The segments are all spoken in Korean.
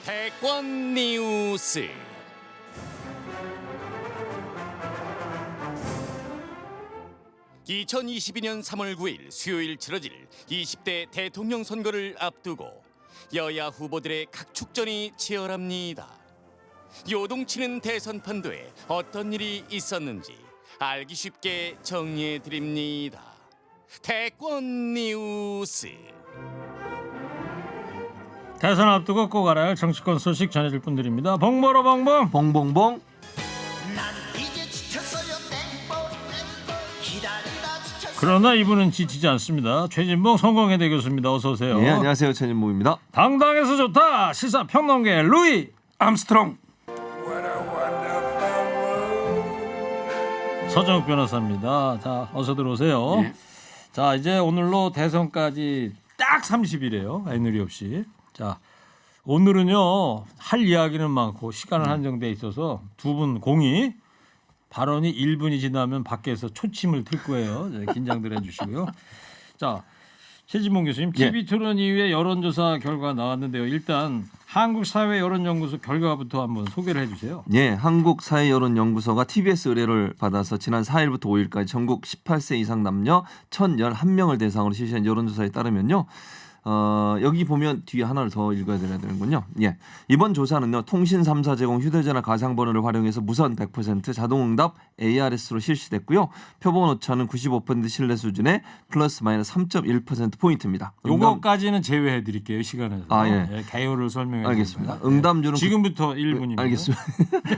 대권 뉴스. (2022년 3월 9일) 수요일 치러질 20대 대통령 선거를 앞두고 여야 후보들의 각축전이 치열합니다. 요동치는 대선 판도에 어떤 일이 있었는지 알기 쉽게 정리해 드립니다. 대권 뉴스. 대선 앞두고 꼭 알아야 할 정치권 소식 전해줄 분들입니다. 봉보로 봉봉. 봉봉봉. 그러나 이분은 지치지 않습니다. 최진봉 성공회대 교수입니다. 어서 오세요. 네, 안녕하세요. 최진봉입니다. 당당해서 좋다. 시사평론계 루이 암스트롱. 서정욱 변호사입니다. 자, 어서 들어오세요. 네. 자, 이제 오늘로 대선까지 딱 30일이에요. 애누리 없이. 자, 오늘은요 할 이야기는 많고 시간은 한정돼 있어서 두 분 공이 발언이 1분이 지나면 밖에서 초침을 틀 거예요. 네, 긴장들 해주시고요. 자, 최진봉 교수님, TV 토론 이후에 여론조사 결과 나왔는데요. 일단 한국사회여론연구소 결과부터 한번 소개를 해주세요. 예, 한국사회여론연구소가 TBS 의뢰를 받아서 지난 4일부터 5일까지 전국 18세 이상 남녀 1,011명을 대상으로 실시한 여론조사에 따르면요. 여기 보면 뒤에 하나를 더 읽어야 되는군요. 예. 이번 조사는요. 통신 3사 제공 휴대전화 가상번호를 활용해서 무선 100% 자동응답 ARS로 실시됐고요. 표본 오차는 95% 신뢰 수준의 플러스 마이너스 3.1% 포인트입니다. 요거까지는 제외해 드릴게요. 시간에서. 예. 예, 개요를 설명해 알겠습니다. 드립니다. 응답률은 지금부터 1분입니다. 알겠습니다.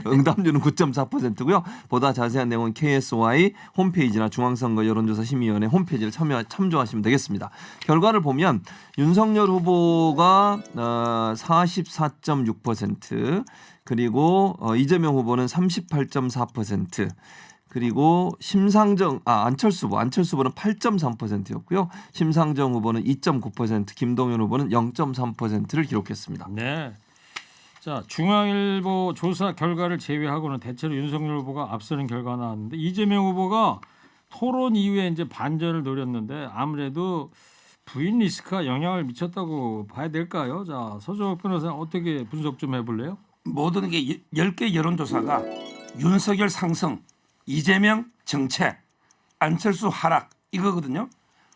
응답률은 9.4%고요. 보다 자세한 내용은 KSY 홈페이지나 중앙선거 여론조사 심의위원회 홈페이지를 참조하시면 되겠습니다. 결과를 보면 윤석열 후보가 44.6%, 그리고 이재명 후보는 38.4%, 그리고 안철수 후보는 8.3%였고요. 심상정 후보는 2.9%, 김동연 후보는 0.3%를 기록했습니다. 네. 자, 중앙일보 조사 결과를 제외하고는 대체로 윤석열 후보가 앞서는 결과가 나왔는데 이재명 후보가 토론 이후에 이제 반전을 노렸는데 아무래도 부인 리스크가 영향을 미쳤다고 봐야 될까요? 자, 서정욱 변호사 어떻게 분석 좀 해볼래요? 모든 게 10개 여론조사가 윤석열 상승, 이재명 정체, 안철수 하락 이거거든요.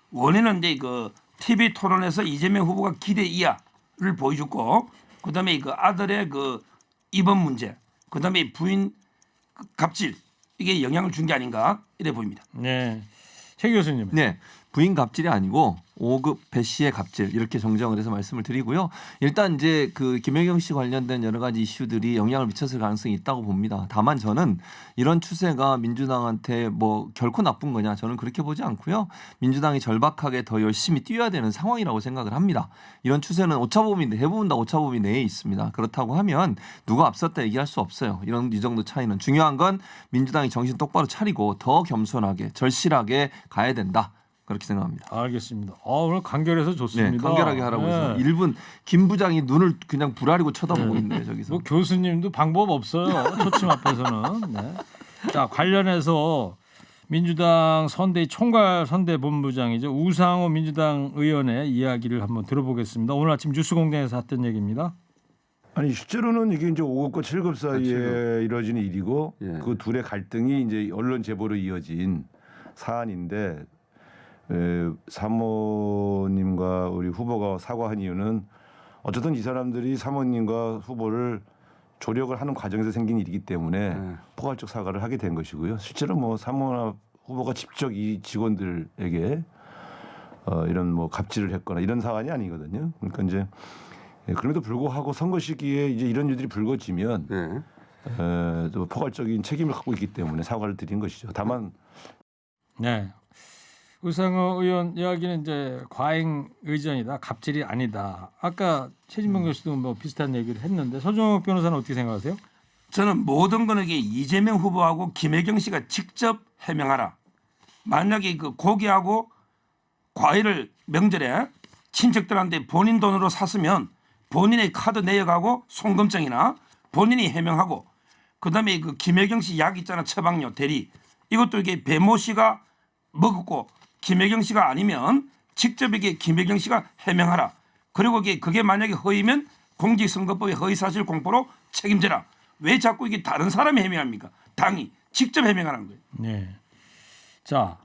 원인은 이제 그 TV 토론에서 이재명 후보가 기대 이하를 보여줬고, 그다음에 그 아들의 그 입원 문제, 그다음에 부인 갑질 이게 영향을 준 게 아닌가 이래 보입니다. 네, 최 교수님. 네, 부인 갑질이 아니고 5급 배 씨의 갑질 이렇게 정정을 해서 말씀을 드리고요. 일단 이제 그 김혜경 씨 관련된 여러 가지 이슈들이 영향을 미쳤을 가능성이 있다고 봅니다. 다만 저는 이런 추세가 민주당한테 뭐 결코 나쁜 거냐 저는 그렇게 보지 않고요. 민주당이 절박하게 더 열심히 뛰어야 되는 상황이라고 생각을 합니다. 이런 추세는 오차범위 대부분 다 오차범위 내에 있습니다. 그렇다고 하면 누가 앞섰다 얘기할 수 없어요. 이 정도 차이는. 중요한 건 민주당이 정신 똑바로 차리고 더 겸손하게 절실하게 가야 된다. 그렇게 생각합니다. 알겠습니다. 오늘 간결해서 좋습니다. 네, 간결하게 하라고 해서 1분 김 부장이 눈을 그냥 부라리고 쳐다보고 있네요. 저기서. 뭐 교수님도 방법 없어요. 초침 앞에서는. 네. 자, 관련해서 민주당 선대위 총괄 선대본부장이죠. 우상호 민주당 의원의 이야기를 한번 들어보겠습니다. 오늘 아침 뉴스공장에서 했던 얘기입니다. 아니 실제로는 이게 이제 5급과 7급 사이에 이루어지는 일이고 그 둘의 갈등이 이제 언론 제보로 이어진 사안인데 사모님과 우리 후보가 사과한 이유는 어쨌든 이 사람들이 사모님과 후보를 조력을 하는 과정에서 생긴 일이기 때문에 포괄적 사과를 하게 된 것이고요. 실제로 뭐 사모나 후보가 직접 이 직원들에게 이런 뭐 갑질을 했거나 이런 사안이 아니거든요. 그러니까 이제 그럼에도 불구하고 선거 시기에 이제 이런 일들이 불거지면 또 포괄적인 책임을 갖고 있기 때문에 사과를 드린 것이죠. 다만 네. 우상호 의원 이야기는 이제 과잉 의전이다, 갑질이 아니다. 아까 최진봉 교수도 뭐 비슷한 얘기를 했는데 서정욱 변호사는 어떻게 생각하세요? 저는 모든 거는 이재명 후보하고 김혜경 씨가 직접 해명하라. 만약에 그 고기하고 과일을 명절에 친척들한테 본인 돈으로 샀으면 본인의 카드 내역하고 송금장이나 본인이 해명하고, 그다음에 그 김혜경 씨 약 있잖아, 처방료 대리, 이것도 이게 배모 씨가 먹었고 김혜경 씨가 아니면 직접 이게 김혜경 씨가 해명하라. 그리고 그게 만약에 허위면 공직선거법의 허위사실 공포로 책임져라. 왜 자꾸 이게 다른 사람이 해명합니까? 당이 직접 해명하는 거예요. 네. 자,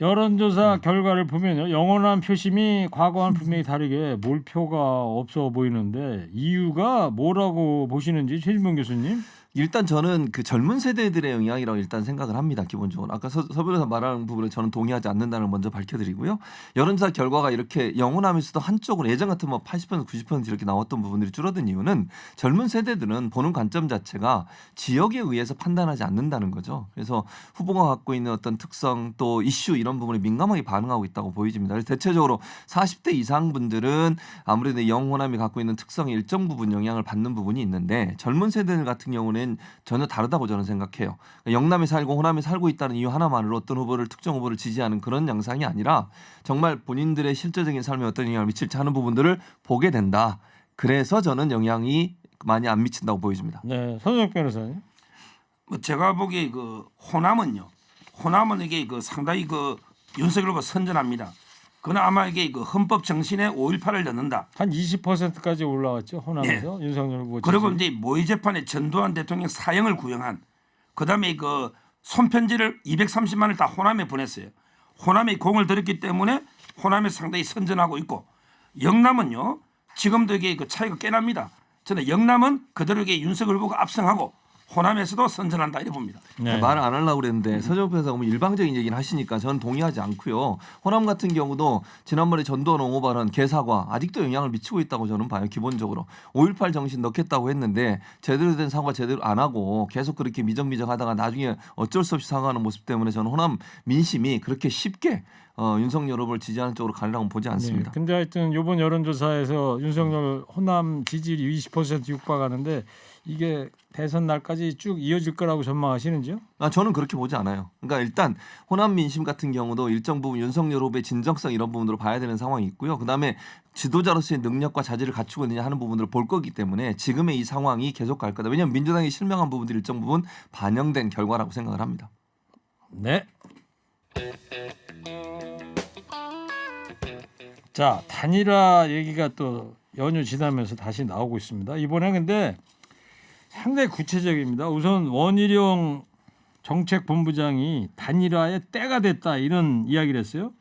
여론조사 결과를 보면요, 영원한 표심이 과거와는 분명히 다르게 몰표가 없어 보이는데 이유가 뭐라고 보시는지 최진봉 교수님? 일단 저는 그 젊은 세대들의 영향이라고 일단 생각을 합니다. 기본적으로 아까 서 변호사 말하는 부분에 저는 동의하지 않는다는 걸 먼저 밝혀드리고요. 여론조사 결과가 이렇게 영원하면서도 한쪽으로 예전 같은 뭐 80% 90% 이렇게 나왔던 부분들이 줄어든 이유는 젊은 세대들은 보는 관점 자체가 지역에 의해서 판단하지 않는다는 거죠. 그래서 후보가 갖고 있는 어떤 특성 또 이슈 이런 부분에 민감하게 반응하고 있다고 보여집니다. 그래서 대체적으로 40대 이상 분들은 아무래도 영호남이 갖고 있는 특성의 일정 부분 영향을 받는 부분이 있는데 젊은 세대들 같은 경우는 전혀 다르다고 저는 생각해요. 영남에 살고 호남에 살고 있다는 이유 하나만으로 어떤 후보를 특정 후보를 지지하는 그런 양상이 아니라 정말 본인들의 실제적인 삶에 어떤 영향을 미칠지 하는 부분들을 보게 된다. 그래서 저는 영향이 많이 안 미친다고 보여집니다. 네, 손정욱 변호사님. 뭐 제가 보기에 그 호남은요. 호남은 이게 그 상당히 그 윤석열 후보 선전합니다. 그는 아마 이게 그 헌법 정신에 5.18을 넣는다. 한 20%까지 올라왔죠, 호남에서. 윤석열 후보. 그리고 지지. 이제 모의 재판에 전두환 대통령 사형을 구형한 그다음에 그 손편지를 230만을 다 호남에 보냈어요. 호남에 공을 들였기 때문에 호남에 상당히 선전하고 있고 영남은요. 지금도 이게 그 차이가 꽤 납니다. 저는 영남은 그대로 이게 윤석열 후보가 압승하고 호남에서도 선전한다 이래 봅니다. 네. 말을 안 하려고 그랬는데 서정욱 변호사가 너무 일방적인 얘기를 하시니까 저는 동의하지 않고요. 호남 같은 경우도 지난번에 전두환 옹호 발언 개사과 아직도 영향을 미치고 있다고 저는 봐요. 기본적으로 5.18 정신 넣겠다고 했는데 제대로 된 사과 제대로 안 하고 계속 그렇게 미정미정하다가 나중에 어쩔 수 없이 사과하는 모습 때문에 저는 호남 민심이 그렇게 쉽게 윤석열 후보를 지지하는 쪽으로 가려고 보지 않습니다. 네, 근데 하여튼 이번 여론조사에서 윤석열 호남 지지율이 20% 육박하는데 이게 대선 날까지 쭉 이어질 거라고 전망하시는지요? 저는 그렇게 보지 않아요. 그러니까 일단 호남 민심 같은 경우도 일정 부분 윤석열 후보의 진정성 이런 부분으로 봐야 되는 상황이 있고요. 그다음에 지도자로서의 능력과 자질을 갖추고 있느냐 하는 부분들을 볼 거기 때문에 지금의 이 상황이 계속 갈 거다. 왜냐하면 민주당이 실명한 부분들이 일정 부분 반영된 결과라고 생각을 합니다. 네. 자, 단일화 얘기가 또 연휴 지나면서 다시 나오고 있습니다. 이번에 근데 상당히 구체적입니다. 우선 원희룡 정책본부장이 단일화의 때가 됐다 이런 이야기를 했어요.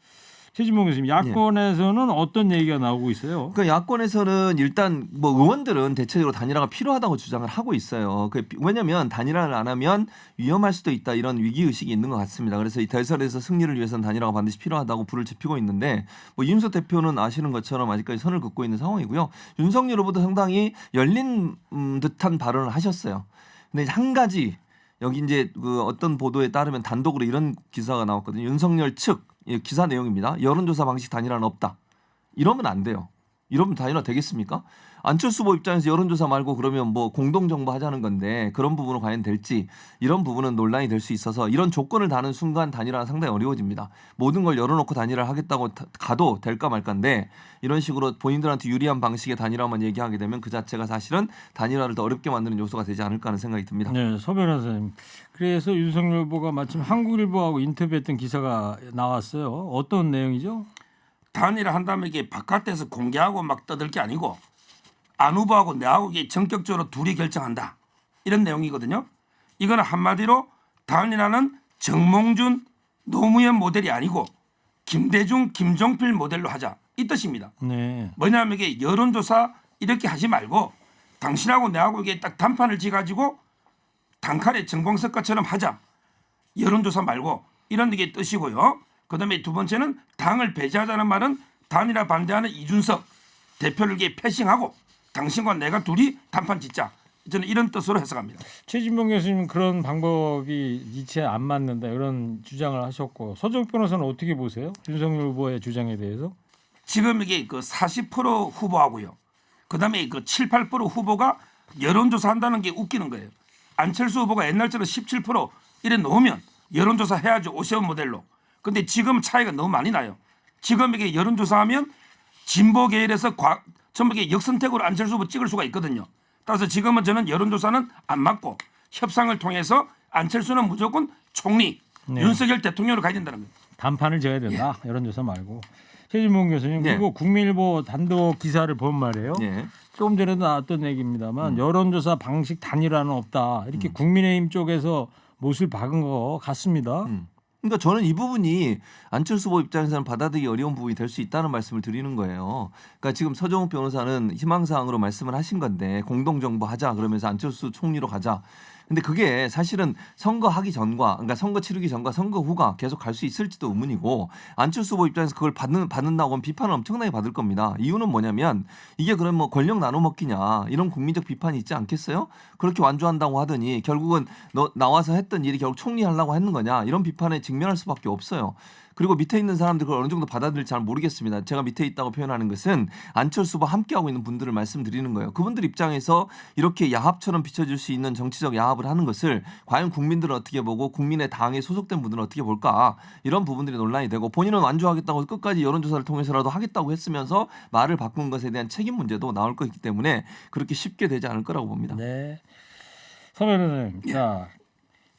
최진봉 교수님, 야권에서는 어떤 얘기가 나오고 있어요? 그 야권에서는 일단 뭐 의원들은 대체적으로 단일화가 필요하다고 주장을 하고 있어요. 왜냐하면 단일화를 안 하면 위험할 수도 있다 이런 위기 의식이 있는 것 같습니다. 그래서 이 대선에서 승리를 위해서는 단일화가 반드시 필요하다고 불을 지피고 있는데 뭐 이준석 대표는 아시는 것처럼 아직까지 선을 긋고 있는 상황이고요. 윤석열 후보도 상당히 열린 듯한 발언을 하셨어요. 근데 한 가지 여기 이제 그 어떤 보도에 따르면 단독으로 이런 기사가 나왔거든요. 윤석열 측 기사 내용입니다. 여론조사 방식 단일화는 없다. 이러면 안 돼요. 이러면 단일화 되겠습니까? 안철수 후보 입장에서 여론조사 말고 그러면 뭐 공동정부 하자는 건데 그런 부분은 과연 될지 이런 부분은 논란이 될 수 있어서 이런 조건을 다는 순간 단일화는 상당히 어려워집니다. 모든 걸 열어놓고 단일화를 하겠다고 가도 될까 말까인데 이런 식으로 본인들한테 유리한 방식의 단일화만 얘기하게 되면 그 자체가 사실은 단일화를 더 어렵게 만드는 요소가 되지 않을까 하는 생각이 듭니다. 네, 서 변호사님. 그래서 윤석열 후보가 마침 한국일보하고 인터뷰했던 기사가 나왔어요. 어떤 내용이죠? 단일화 한다면 이게 바깥에서 공개하고 막 떠들 게 아니고 안 후보하고 내하고 이게 전격적으로 둘이 결정한다. 이런 내용이거든요. 이거는 한마디로 단일화는 정몽준, 노무현 모델이 아니고 김대중, 김종필 모델로 하자. 이 뜻입니다. 네. 뭐냐면 이게 여론조사 이렇게 하지 말고 당신하고 내하고 이게 딱 단판을 지가지고 단칼에 정광석과처럼 하자. 여론조사 말고 이런 게 뜻이고요. 그다음에 두 번째는 당을 배제하자는 말은 단일화 반대하는 이준석 대표를 이게 패싱하고 당신과 내가 둘이 단판 짓자. 저는 이런 뜻으로 해석합니다. 최진봉 교수님 그런 방법이 이치에 안 맞는다 이런 주장을 하셨고 서정욱 변호사는 어떻게 보세요? 윤석열 후보의 주장에 대해서? 지금 이게 그 40% 후보하고요. 그다음에 그 7, 8% 후보가 여론조사 한다는 게 웃기는 거예요. 안철수 후보가 옛날처럼 17% 이래 놓으면 여론조사 해야죠. 오세훈 모델로. 근데 지금 차이가 너무 많이 나요. 지금 이게 여론조사하면 진보 계열에서 전부 이게 역선택으로 안철수 후보 찍을 수가 있거든요. 따라서 지금은 저는 여론조사는 안 맞고 협상을 통해서 안철수는 무조건 총리, 네. 윤석열 대통령으로 가야 된다는 거예요. 단판을 지어야 된다. 여론조사 말고. 최진봉 교수님 네. 그리고 국민일보 단독 기사를 본 말이에요. 예. 조금 전에도 나왔던 얘기입니다만 여론조사 방식 단일화는 없다. 이렇게 국민의힘 쪽에서 못을 박은 것 같습니다. 그러니까 저는 이 부분이 안철수 후보 입장에서는 받아들이기 어려운 부분이 될 수 있다는 말씀을 드리는 거예요. 그러니까 지금 서정욱 변호사는 희망사항으로 말씀을 하신 건데 공동정부하자 그러면서 안철수 총리로 가자. 근데 그게 사실은 선거하기 전과 그러니까 선거 치르기 전과 선거 후가 계속 갈 수 있을지도 의문이고 안철수 후보 입장에서 그걸 받는다고 하면 비판을 엄청나게 받을 겁니다. 이유는 뭐냐면 이게 그럼 뭐 권력 나눠 먹기냐 이런 국민적 비판이 있지 않겠어요? 그렇게 완주한다고 하더니 결국은 너 나와서 했던 일이 결국 총리하려고 했는 거냐 이런 비판에 직면할 수밖에 없어요. 그리고 밑에 있는 사람들 그걸 어느 정도 받아들일지 잘 모르겠습니다. 제가 밑에 있다고 표현하는 것은 안철수 후보와 함께하고 있는 분들을 말씀드리는 거예요. 그분들 입장에서 이렇게 야합처럼 비춰질 수 있는 정치적 야합을 하는 것을 과연 국민들은 어떻게 보고 국민의 당에 소속된 분들은 어떻게 볼까 이런 부분들이 논란이 되고 본인은 완주하겠다고 끝까지 여론조사를 통해서라도 하겠다고 했으면서 말을 바꾼 것에 대한 책임 문제도 나올 것이기 때문에 그렇게 쉽게 되지 않을 거라고 봅니다. 네. 서 변호사님, 자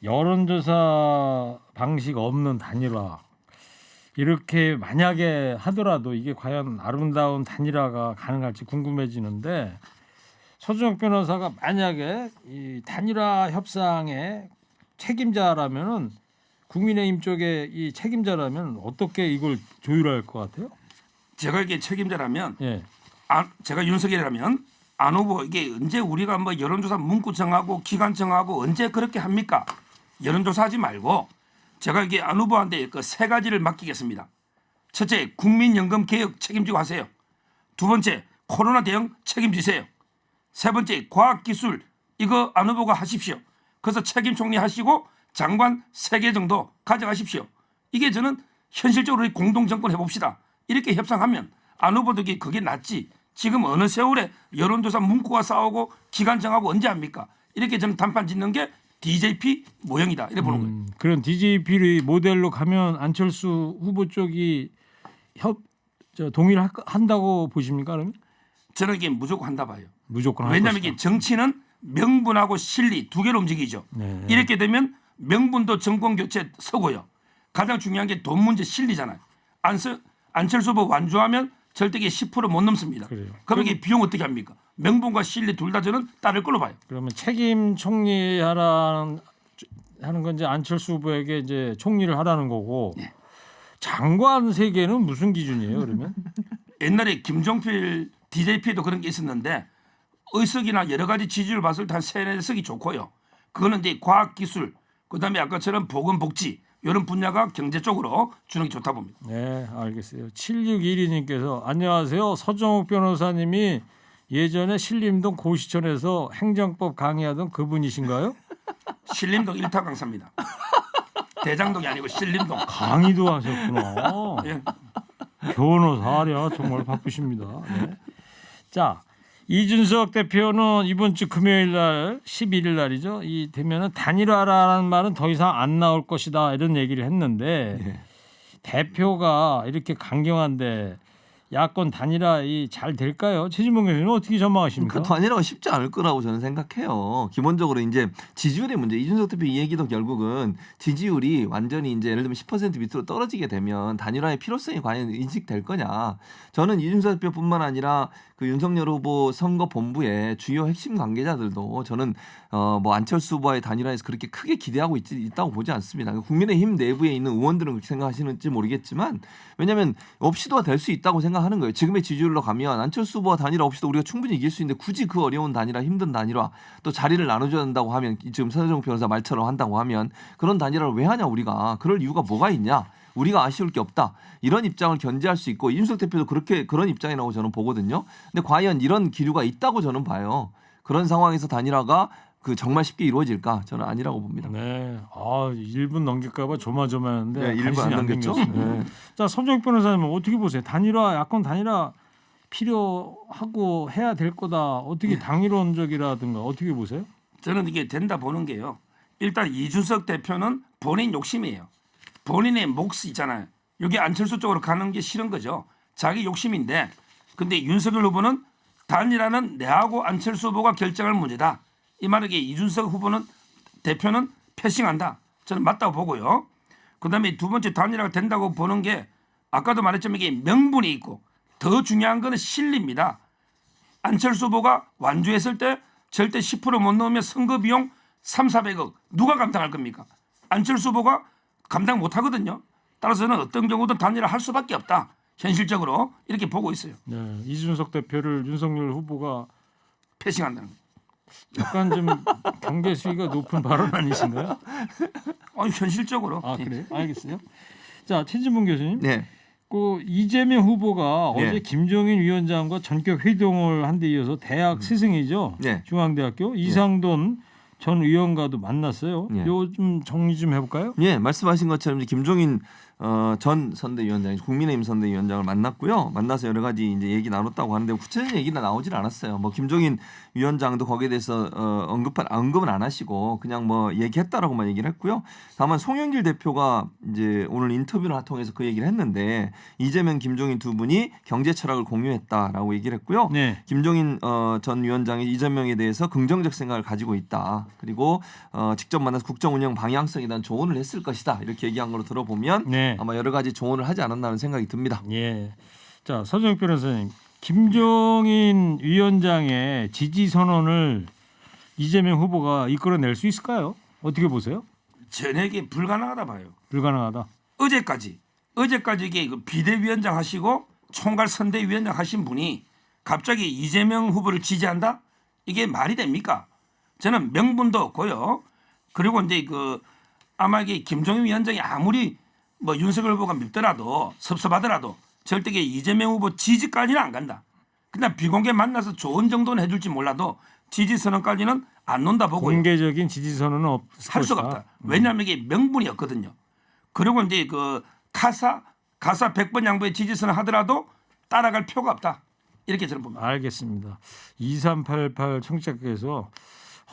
여론조사 방식 없는 단일화 이렇게 만약에 하더라도 이게 과연 아름다운 단일화가 가능할지 궁금해지는데 서정욱 변호사가 만약에 이 단일화 협상의 책임자라면은 국민의힘 쪽에 이 책임자라면 어떻게 이걸 조율할 것 같아요? 제가 이게 책임자라면 예. 제가 윤석열이라면 안 후보 이게 언제 우리가 뭐 여론조사 문구 정하고 기간 정하고 언제 그렇게 합니까? 여론조사하지 말고 제가 이게 안 후보한테 그 세 가지를 맡기겠습니다. 첫째, 국민연금 개혁 책임지고 하세요. 두 번째, 코로나 대응 책임지세요. 세 번째, 과학기술 이거 안 후보가 하십시오. 그래서 책임 총리 하시고 장관 3개 정도 가져가십시오. 이게 저는 현실적으로 공동정권 해봅시다. 이렇게 협상하면 안 후보도 그게 낫지. 지금 어느 세월에 여론조사 문구가 싸우고 기간 정하고 언제 합니까? 이렇게 저는 단판 짓는 게 DJP 모형이다. 이렇게 보는 거예요. 그런 DJP 모델로 가면 안철수 후보 쪽이 동의를 한다고 보십니까? 그러면? 저는 이게 무조건 한다 봐요. 무조건 할 왜냐하면 것이다. 이게 정치는 명분하고 실리 두 개로 움직이죠. 네. 이렇게 되면 명분도 정권 교체 서고요. 가장 중요한 게 돈 문제 실리잖아요. 안철수 후보 완주하면 절대 10% 못 넘습니다. 그래요. 그럼 이게 비용 어떻게 합니까? 명분과 실리 둘 다 저는 따를 걸로 봐요. 그러면 책임 총리하라는 하는 건 이제 안철수 후보에게 이제 총리를 하라는 거고 네. 장관 세계는 무슨 기준이에요? 그러면 옛날에 김종필 DJP도 그런 게 있었는데 의석이나 여러 가지 지지율 봤을 때 한 3-4석이 좋고요. 그거는 이제 과학기술 그다음에 아까처럼 보건복지 이런 분야가 경제 쪽으로 주는 게 좋다 봅니다. 네, 알겠어요. 7612님께서 안녕하세요. 서정욱 변호사님이 예전에 신림동 고시촌에서 행정법 강의하던 그분이신가요? 신림동 1타 강사입니다. 대장동이 아니고 신림동. 강의도 하셨구나. 예. 변호사랴 정말 바쁘십니다. 네. 자, 이준석 대표는 이번 주 금요일 날 11일 날이죠. 이 되면은 단일화라는 말은 더 이상 안 나올 것이다 이런 얘기를 했는데 예. 대표가 이렇게 강경한데 야권 단일화 잘 될까요? 최진봉 교수님 어떻게 전망하십니까? 그 단일화가 쉽지 않을 거라고 저는 생각해요. 기본적으로 이제 지지율의 문제. 이준석 대표 이 얘기도 결국은 지지율이 완전히 이제 예를 들면 10% 밑으로 떨어지게 되면 단일화의 필요성이 과연 인식될 거냐. 저는 이준석 대표뿐만 아니라 그 윤석열 후보 선거 본부의 주요 핵심 관계자들도 저는 뭐 안철수 후보와의 단일화에서 그렇게 크게 기대하고 있다고 보지 않습니다. 국민의힘 내부에 있는 의원들은 그렇게 생각하시는지 모르겠지만 왜냐하면 없이도 될 수 있다고 생각하는 거예요. 지금의 지지율로 가면 안철수 후보와 단일화 없이도 우리가 충분히 이길 수 있는데 굳이 그 어려운 단일화 힘든 단일화 또 자리를 나눠줘야 한다고 하면 지금 서정욱 변호사 말처럼 한다고 하면 그런 단일화를 왜 하냐 우리가. 그럴 이유가 뭐가 있냐. 우리가 아쉬울 게 없다. 이런 입장을 견제할 수 있고 이준석 대표도 그런 입장이라고 저는 보거든요. 근데 과연 이런 기류가 있다고 저는 봐요. 그런 상황에서 단일화가 정말 쉽게 이루어질까? 저는 아니라고 봅니다. 네. 1분 넘길까봐 조마조마했는데 네, 1분 안 넘겼죠? 네. 자, 서정욱 변호사님은 어떻게 보세요? 야권 단일화 필요하고 해야 될 거다. 어떻게 당위론적이라든가 어떻게 보세요? 저는 이게 된다 보는 게요. 일단 이준석 대표는 본인 욕심이에요. 본인의 몫이 있잖아요. 여기 안철수 쪽으로 가는 게 싫은 거죠. 자기 욕심인데 근데 윤석열 후보는 단일화는 내하고 안철수 후보가 결정할 문제다. 이 말은 이준석 대표는 패싱한다. 저는 맞다고 보고요. 그다음에 두 번째 단일화가 된다고 보는 게 아까도 말했지만 이게 명분이 있고 더 중요한 거는 실리입니다. 안철수 후보가 완주했을 때 절대 10%못 넣으면 선거 비용 3,400억 누가 감당할 겁니까? 안철수 후보가 감당 못 하거든요. 따라서는 어떤 경우든 단일화 할 수밖에 없다. 현실적으로 이렇게 보고 있어요. 네, 이준석 대표를 윤석열 후보가 패싱한다는 거예요. 약간 좀 경계 수위가 높은 발언 아니신가요? 현실적으로. 아 그래요? 알겠어요. 자 최진봉 교수님, 네. 그 이재명 후보가 네. 어제 김종인 위원장과 전격 회동을 한 데 이어서 대학 스승이죠. 네. 중앙대학교 이상돈 전 의원과도 만났어요. 네. 요 좀 정리 좀 해볼까요? 예, 말씀하신 것처럼 이제 김종인 전 선대위원장, 국민의힘 선대위원장을 만났고요. 만나서 여러 가지 이제 얘기 나눴다고 하는데 구체적인 얘기는 나오질 않았어요. 뭐 김종인 위원장도 거기에 대해서 언급은 안 하시고 그냥 뭐 얘기했다라고만 얘기를 했고요. 다만 송영길 대표가 이제 오늘 인터뷰를 통해서 그 얘기를 했는데 이재명, 김종인 두 분이 경제 철학을 공유했다라고 얘기를 했고요. 네. 김종인 전 위원장이 이재명에 대해서 긍정적 생각을 가지고 있다. 그리고 직접 만나서 국정 운영 방향성에 대한 조언을 했을 것이다. 이렇게 얘기한 걸로 들어보면 네. 아마 여러 가지 조언을 하지 않았나 하는 생각이 듭니다. 예. 자 서정욱 변호사님, 김종인 위원장의 지지 선언을 이재명 후보가 이끌어낼 수 있을까요? 어떻게 보세요? 전액이 불가능하다 봐요. 불가능하다. 어제까지 이게 그 비대위원장 하시고 총괄 선대위원장 하신 분이 갑자기 이재명 후보를 지지한다? 이게 말이 됩니까? 저는 명분도 없고요. 그리고 이제 그 아마 이게 김종인 위원장이 아무리 뭐 윤석열 후보가 밉더라도 섭섭하더라도 절대 이재명 후보 지지까지는 안 간다. 그냥 비공개 만나서 조언 정도는 해줄지 몰라도 지지 선언까지는 안 논다 보고요. 공개적인 지지 선언은 할 수가 없다. 왜냐하면 이게 명분이 없거든요. 그리고 이제 그 가사 100번 양보의 지지선을 하더라도 따라갈 표가 없다. 이렇게 저는 봅니다. 알겠습니다. 2388 청취자께서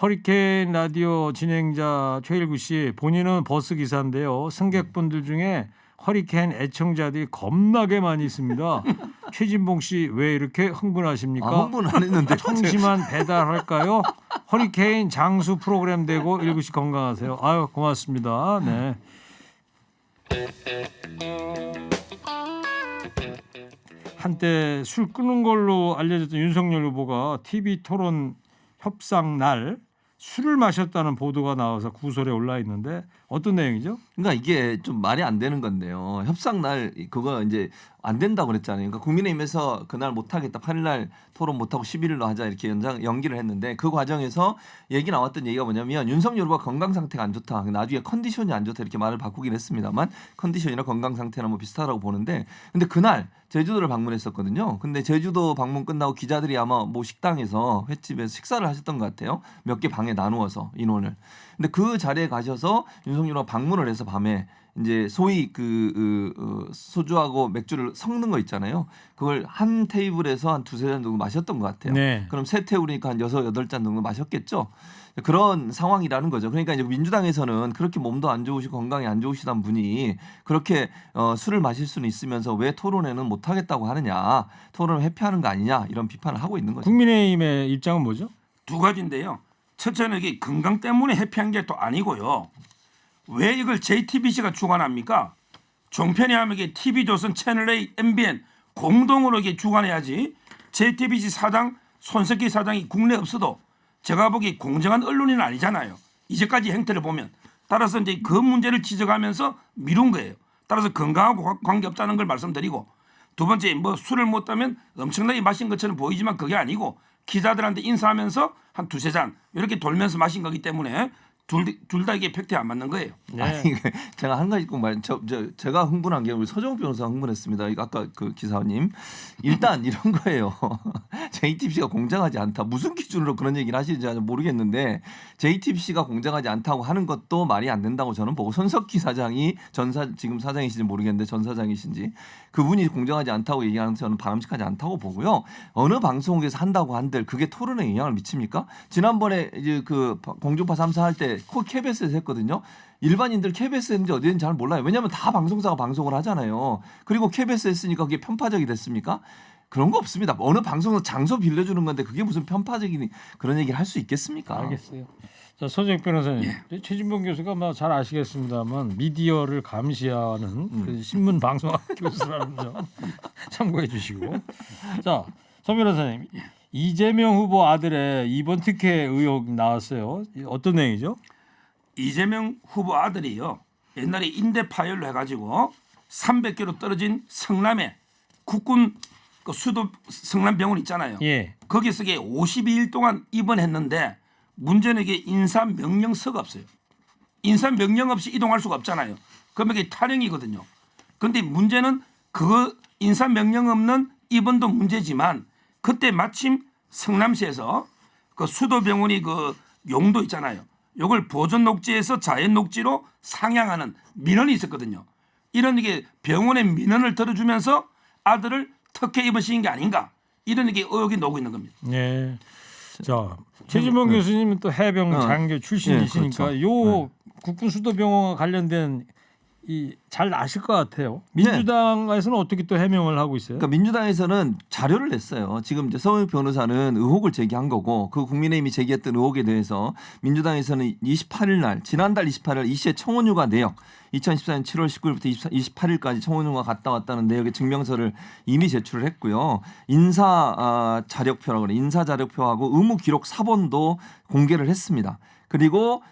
허리케인 라디오 진행자 최일구 씨, 본인은 버스 기사인데요. 승객분들 중에 허리케인 애청자들이 겁나게 많이 있습니다. 최진봉 씨 왜 이렇게 흥분하십니까? 흥분 안 했는데 청심환 배달할까요? 허리케인 장수 프로그램 되고 일구 씨 건강하세요. 아유 고맙습니다. 네. 한때 술 끊은 걸로 알려졌던 윤석열 후보가 TV 토론 협상 날 술을 마셨다는 보도가 나와서 구설에 올라 있는데 어떤 내용이죠? 그러니까 이게 좀 말이 안 되는 건데요. 협상 날 그거 이제 안 된다고 그랬잖아요. 그러니까 국민의힘에서 그날 못 하겠다. 8일 날 토론 못 하고 11일로 하자 이렇게 연기를 했는데 그 과정에서 얘기 나왔던 얘기가 뭐냐면 윤석열 후보가 건강 상태가 안 좋다. 나중에 컨디션이 안 좋다 이렇게 말을 바꾸긴 했습니다만 컨디션이나 건강 상태나 뭐 비슷하다고 보는데 근데 그날 제주도를 방문했었거든요. 근데 제주도 방문 끝나고 기자들이 아마 뭐 식당에서 횟집에서 식사를 하셨던 것 같아요. 몇 개 방에 나누어서 인원을. 근데 그 자리에 가셔서 윤석열 후보가 방문을 해서 밤에 이제 소위 소주하고 맥주를 섞는 거 있잖아요. 그걸 한 테이블에서 한 두세 잔 정도 마셨던 것 같아요. 네. 그럼 세 테이블이니까 한 6-8잔 정도 마셨겠죠. 그런 상황이라는 거죠. 그러니까 이제 민주당에서는 그렇게 몸도 안 좋으시고 건강이 안 좋으시던 분이 그렇게 술을 마실 수는 있으면서 왜 토론회는 못 하겠다고 하느냐, 토론을 회피하는 거 아니냐 이런 비판을 하고 있는 거죠. 국민의힘의 입장은 뭐죠? 두 가지인데요. 첫째는 이게 건강 때문에 회피한 게 또 아니고요. 왜 이걸 JTBC가 주관합니까? 종편이 하면 이게 TV조선, 채널A, MBN 공동으로 이게 주관해야지. JTBC 사장 손석희 사장이 국내 없어도 제가 보기 공정한 언론인은 아니잖아요. 이제까지 행태를 보면. 따라서 이제 그 문제를 지적하면서 미룬 거예요. 따라서 건강하고 관계없다는 걸 말씀드리고 두 번째 뭐 술을 못하면 엄청나게 마신 것처럼 보이지만 그게 아니고 기자들한테 인사하면서 한 두세 잔 이렇게 돌면서 마신 거기 때문에 둘 다 이게 팩트에 안 맞는 거예요. 네. 아니 제가 한 가지 꼭 제가 흥분한 게 우리 서정욱 변호사가 흥분했습니다. 이거 아까 그 기사님 일단 이런 거예요. JTBC가 공정하지 않다. 무슨 기준으로 그런 얘기를 하시는지 모르겠는데 JTBC가 공정하지 않다고 하는 것도 말이 안 된다고 저는 보고 손석희 사장이 지금 사장이신지 모르겠는데 전 사장이신지 그분이 공정하지 않다고 얘기하는 저는 바람직하지 않다고 보고요. 어느 방송국에서 한다고 한들 그게 토론에 영향을 미칩니까? 지난번에 이제 그 공중파 3사 할 때 KBS에서 했거든요. 일반인들 KBS 했는지 어디든지 잘 몰라요. 왜냐하면 다 방송사가 방송을 하잖아요. 그리고 KBS 했으니까 그게 편파적이 됐습니까? 그런 거 없습니다. 어느 방송에서 장소 빌려주는 건데 그게 무슨 편파적인 그런 얘기를 할 수 있겠습니까? 알겠어요. 자, 서정익 변호사님, 최진봉 교수가 뭐 잘 아시겠습니다만 미디어를 감시하는 그 신문 방송학 교수라는 점 참고해 주시고. 자, 서 변호사님, 이재명 후보 아들의 이번 특혜 의혹 나왔어요. 어떤 내용이죠? 이재명 후보 아들이요. 옛날에 인대 파열로 해가지고 300km 떨어진 성남에 국군 그 수도 성남병원 있잖아요. 예. 거기서 52일 동안 입원했는데 문제는 이게 인사 명령서가 없어요. 인사 명령 없이 이동할 수가 없잖아요. 그러면 이게 탈영이거든요. 그런데 문제는 그 인사 명령 없는 입원도 문제지만 그때 마침 성남시에서 그 수도병원이 그 용도 있잖아요. 요걸 보존 녹지에서 자연 녹지로 상향하는 민원이 있었거든요. 이런 이게 병원의 민원을 들어주면서 아들을 특혜 입원시킨 게 아닌가 이런 게 의혹이 나오고 있는 겁니다. 네. 자, 최진봉 교수님은 또 해병 장교 출신이시니까 네, 요 국군 수도병원과 관련된 이 잘 아실 것 같아요. 민주당에서는 어떻게 또 해명을 하고 있어요? 그러니까 민주당에서는 자료를 냈어요. 지금 이제 서영익 변호사는 의혹을 제기한 거고 그 국민의힘이 제기했던 의혹에 대해서 민주당에서는 28일 날 지난달 28일 이 씨의 청원휴가 내역 2014년 7월 19일부터 28일까지 청원휴가 갔다 왔다는 내역의 증명서를 이미 제출을 했고요. 인사 자력표라고 그래. 인사 자력표하고 의무 기록 사본도 공개를 했습니다. 그리고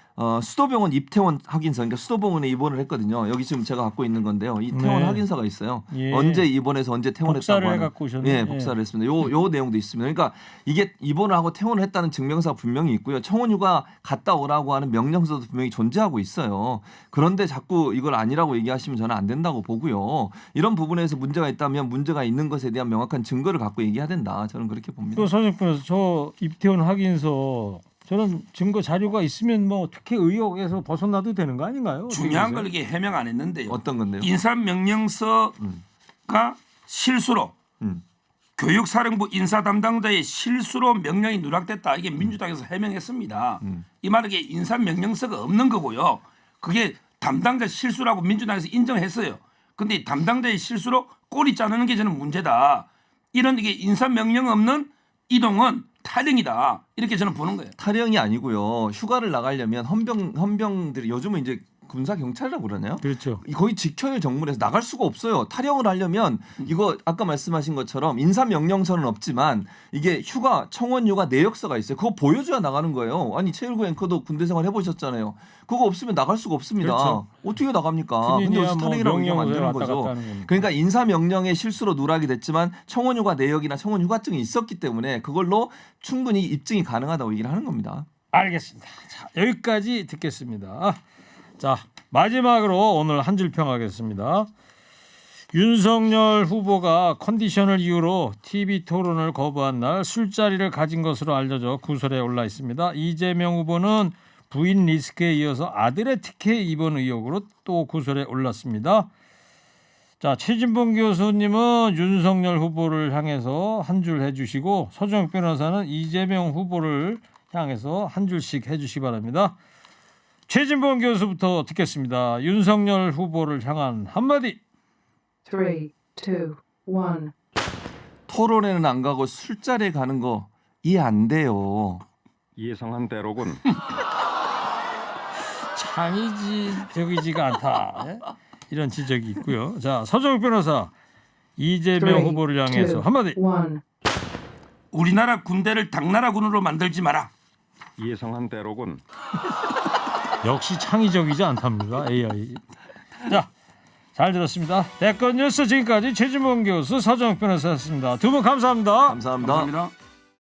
수도병원 입퇴원 확인서, 그러니까 수도병원에 입원을 했거든요. 여기 지금 제가 갖고 있는 건데요. 이 퇴원 네. 확인서가 있어요. 예. 언제 입원해서 언제 퇴원했다고 복사를 하는. 해갖고 오셨네요. 예, 복사를 했습니다. 요 내용도 있습니다. 그러니까 이게 입원을 하고 퇴원을 했다는 증명서가 분명히 있고요. 청원휴가 갔다 오라고 하는 명령서도 분명히 존재하고 있어요. 그런데 자꾸 이걸 아니라고 얘기하시면 저는 안 된다고 보고요. 이런 부분에서 문제가 있다면 문제가 있는 것에 대한 명확한 증거를 갖고 얘기해야 된다. 저는 그렇게 봅니다. 또 서정익 변호사, 저 입퇴원 확인서 저는 증거 자료가 있으면 뭐 특혜 의혹에서 벗어나도 되는 거 아닌가요? 중요한 어떻게 걸 이게 해명 안 했는데요. 어떤 건데요? 인사 명령서가 실수로 교육사령부 인사 담당자의 실수로 명령이 누락됐다. 이게 민주당에서 해명했습니다. 이 말은 이게 인사 명령서가 없는 거고요. 그게 담당자 실수라고 민주당에서 인정했어요. 근데 담당자의 실수로 꼬리 자르는 게 저는 문제다. 이런 이게 인사 명령 없는 이동은 탈영이다. 이렇게 저는 보는 거예요. 탈영이 아니고요. 휴가를 나가려면 헌병들이 요즘은 이제 군사 경찰이라고 그러나요? 그렇죠. 거의 직혀일 정문에서 나갈 수가 없어요. 탈영을 하려면 이거 아까 말씀하신 것처럼 인사 명령서는 없지만 이게 휴가 청원휴가 내역서가 있어요. 그거 보여줘야 나가는 거예요. 아니 최일구 앵커도 군대 생활 해보셨잖아요. 그거 없으면 나갈 수가 없습니다. 그렇죠. 어떻게 나갑니까? 근데 군인이야 여기서 뭐 탈영이라고 얘기하면 안 되는 명령을 왔다 거죠. 갔다 하는 거니까. 그러니까 인사 명령의 실수로 누락이 됐지만 청원휴가 내역이나 청원휴가증이 있었기 때문에 그걸로 충분히 입증이 가능하다고 얘기를 하는 겁니다. 알겠습니다. 자, 여기까지 듣겠습니다. 자, 마지막으로 오늘 한 줄 평하겠습니다. 윤석열 후보가 컨디션을 이유로 TV 토론을 거부한 날 술자리를 가진 것으로 알려져 구설에 올라 있습니다. 이재명 후보는 부인 리스크에 이어서 아들의 특혜 입원 의혹으로 또 구설에 올랐습니다. 자, 최진봉 교수님은 윤석열 후보를 향해서 한 줄 해주시고 서정익 변호사는 이재명 후보를 향해서 한 줄씩 해주시기 바랍니다. 최진봉 교수부터 듣겠습니다. 윤석열 후보를 향한 한마디. 3, 2, 1. 토론회는 안 가고 술자리에 가는 거 이해 안 돼요. 예상한 대로군. 창의적이지가 않다. 예? 이런 지적이 있고요. 자, 서정익 변호사 이재명 3, 후보를 2, 향해서 한마디. 1. 우리나라 군대를 당나라군으로 만들지 마라. 예상한 대로군. 역시 창의적이지 않답니다. AI. 자, 잘 들었습니다. 대권 뉴스 지금까지 최진봉 교수 서정익 변호사였습니다. 두 분 감사합니다. 감사합니다. 감사합니다.